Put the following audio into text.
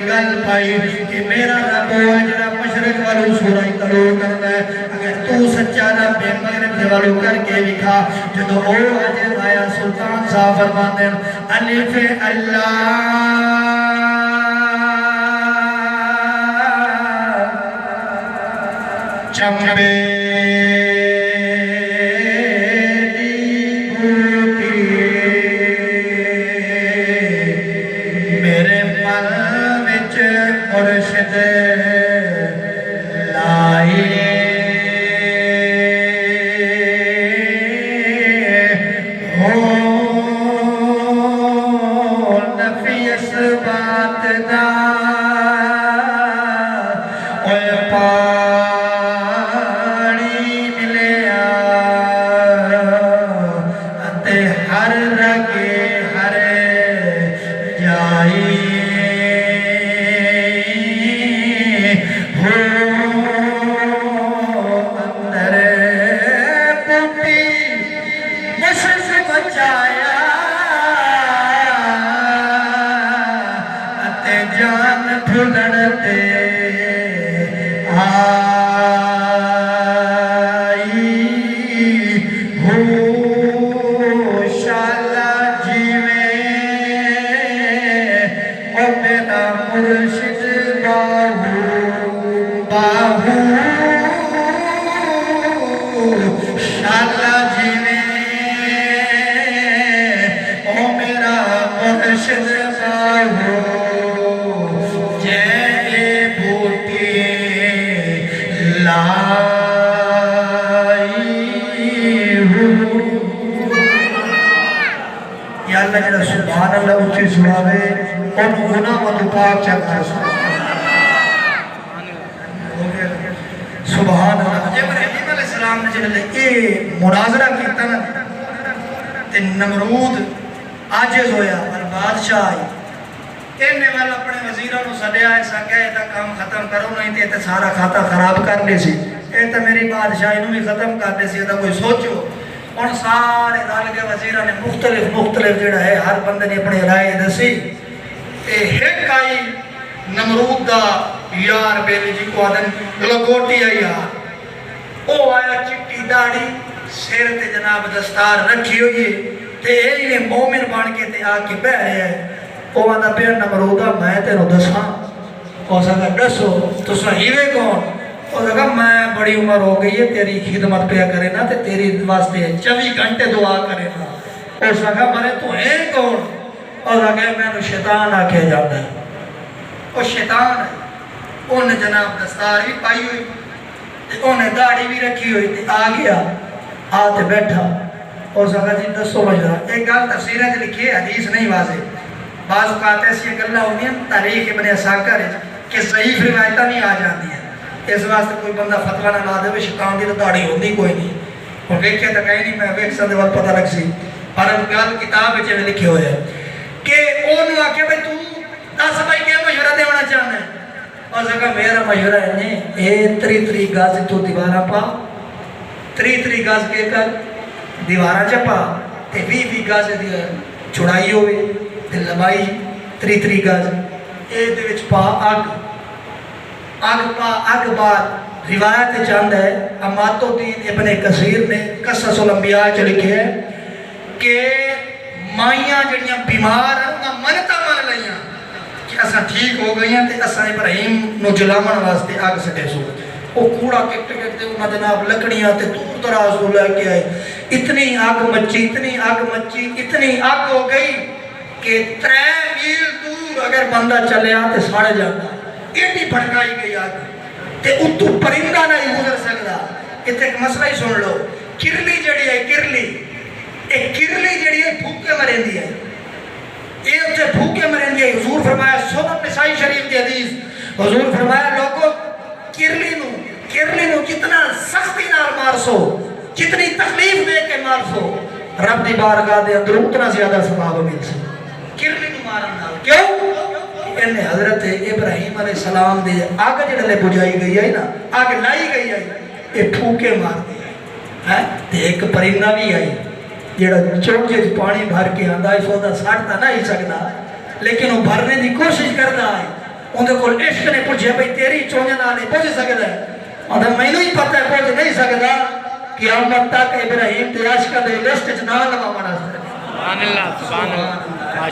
گل پائی کہ میرا رب ہے جڑا مشرق والوں سورہ طلوع کرتا ہے، اگر تو سچا رب ہے مغرب دے والوں کر کے دکھا۔ جدو او عجب آیا سلطان صاحب فرماتے ہیں الف اللہ چمبے مرشد لائے ہو نفی اس بات دا اوہ پانی ملے آتے ہر رگے ہر جائی جان بھولتے آئی ہو شالا جیویں او میرا مرشد باہو باہو شالا جیویں او میرا مرشد باہو یا اللہ جڑا سبحان اللہ اچھی سناوے ان گناہ مت پاک چاہتا ہے سبحان اللہ۔ ابراہیم علیہ السلام نے جڑے یہ مناظرہ کیتا نا تے نمرود عاجز ہویا اور بادشاہ آئی انہیں والا اپنے وزیروں نے سڈیا ایسا کہ یہ کام ختم کرو نہیں تے سارا کھاتا خراب کرنے سی یہ تو میری بادشاہی نو بھی ختم کرنے سی یہ کوئی سوچو۔ ان سارے رل کے وزیروں نے مختلف جڑا ہے ہر بندے نے اپنی رائے دسی ایک آئی نمرود دا یار بیلی جی کو آدن لگوٹی آئی یار او آیا چٹی داڑی سیر تے جناب دستار رکھی ہوئی تے اینے مومن بان کے تے آکے بہ رہے ہیں او آدھا پیر نمرودہ میں تیرو دساں او سکا دسو تو صحیحوے کون او سکا میں بڑی عمر ہو گئی ہے تیری خدمت پہ کرے نا تے تیری واسطے 24 گھنٹے دعا کرے نا او سکا مرے تو ہے کون او سکا میں نے شیطان آکے جاتا ہے او شیطان ہے انہیں جناب دستار بھی پائی ہوئی انہیں داڑھی بھی رکھی ہوئی تھی آ گیا آتے بیٹھا او سکا جی دسو مجھا ایک گال تفسیرہ جو لکھی ہے حدیث نہیں واضح بعض اوقات ایسی گلہ ہوئی ہیں تاریخ ابن اسحاق ہے کہ ضعیف روایتہ نہیں آ جاتی ہیں اس واسطے کوئی بندہ فتوہ نہ لا دے وہ شیطان دی تو داڑھی ہوندی کوئی نہیں اور ویکھے تو کہیں نہیں میں ویکھ سندے وقت پتہ لگ سی پر گل کتاب میں لکھے ہوئے ہیں کہ انہوں آکے بھئی تو دس بھائی کیا مشورہ دے ہونا چاہنا ہے اور سکا میرا مشورہ ہے نہیں اے 3 گاز تو دیوارہ پا 3 گاز کے کر دیوارہ چپا تے 20 گاز چھڑائی ہوئے لمائی 3 گاز اے دے وچ پا اگ پا اگ بعد روایت چاند ہے اماتو دین ابن کثیر نے قصص الانبیاء چ لکھے ہے کہ مائیاں جڑیاں بیمار ہیں منتا من لئیاں کہ اساں ٹھیک ہو گئی ہیں تے اساں ابراہیم نو جلامن واسطے اگ سٹے سو وہ کوڑا کٹ انہاں جناب لکڑیاں تے دور دراز ہو لے کے آئے اتنی آگ مچی اتنی آگ ہو گئی کہ 3 میل دور اگر بندہ چلے آتے ساڑے جاتا ایڈی بھڑکائی گئی آگے تے اتو پرندہ نہیں گزر سکتا اتنے ایک مسئلہ ہی سن لو کرلی جڑی ہے کرلی جڑی ہے بھوکے مرین دی ہے یہ اتنے بھوکے مرین دی ہے حضور فرمایا سنن نسائی شریف دی حدیث حضور فرمایا لوگو کرلی نو جتنا سختی نال مارسو جتنی تکلیف دے کے مارسو رب دی بارگاہ دے اندر اتنا زیادہ ثواب مل سکتا کرلی نو مارن نال کیوں انہیں حضرت ابراہیم علیہ السلام دے آگ جڑے بجائی گئی ہے نا آگ لائی گئی ہے یہ پھوکے مار دی ہے ایک پرندہ بھی آئی جڑا چوکے پانی بھر کے آندا ہے سودا ساڑتا نہیں سکتا لیکن وہ بھرنے دی کوشش کرتا ہے اندر کو عشق نے پوچھے بھئی تیری چونجے نالے پوچھ سکتا ہے اندر میں نہیں پتہ ہے پوچھ نہیں سکتا قیامت تک ابراہیم تے عاشقاں دے لسٹ وچ نام لگا منا سبحان اللہ